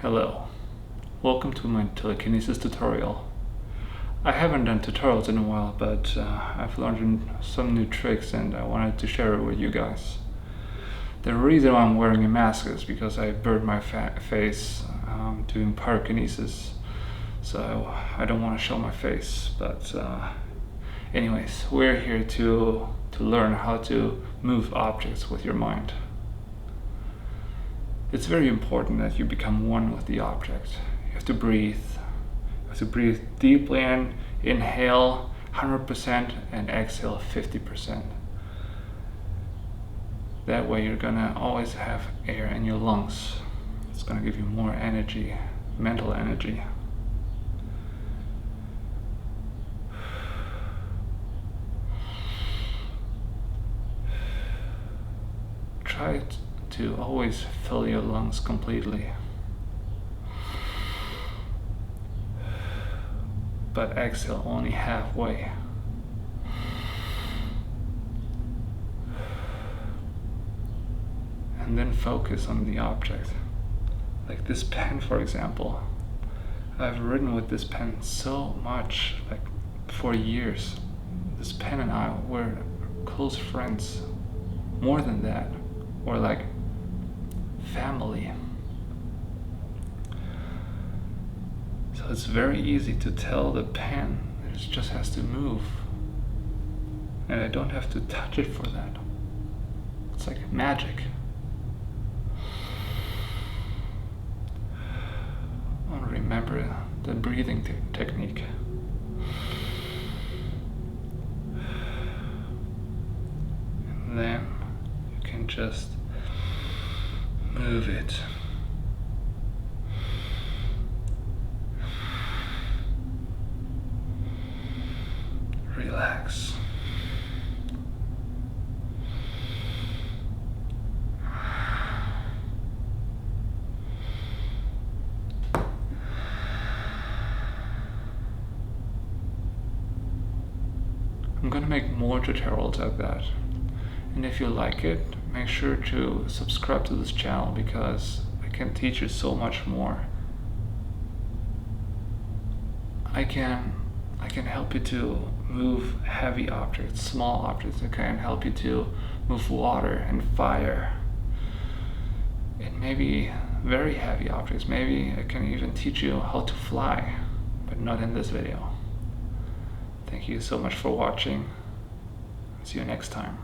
Hello, welcome to my telekinesis tutorial. I haven't done tutorials in a while, but I've learned some new tricks and I wanted to share it with you guys. The reason why I'm wearing a mask is because I burned my face doing pyrokinesis, so I don't want to show my face. But anyways, we're here to learn how to move objects with your mind. It's very important that you become one with the object. You have to breathe. You have to breathe deeply in, inhale 100% and exhale 50%. That way you're gonna always have air in your lungs. It's gonna give you more energy, mental energy. Try to always fill your lungs completely, but exhale only halfway. And then focus on the object. Like this pen, for example. I've written with this pen so much, like for years. This pen and I were close friends. More than that, or like family. So it's very easy to tell the pen it just has to move, and I don't have to touch it for that. It's like magic. And remember the breathing technique. And then you can just move it. Relax. I'm gonna make more tutorials like that. And if you like it, make sure to subscribe to this channel because I can teach you so much more. I can help you to move heavy objects, small objects. I can help you to move water and fire. And maybe very heavy objects. Maybe I can even teach you how to fly, but not in this video. Thank you so much for watching. See you next time.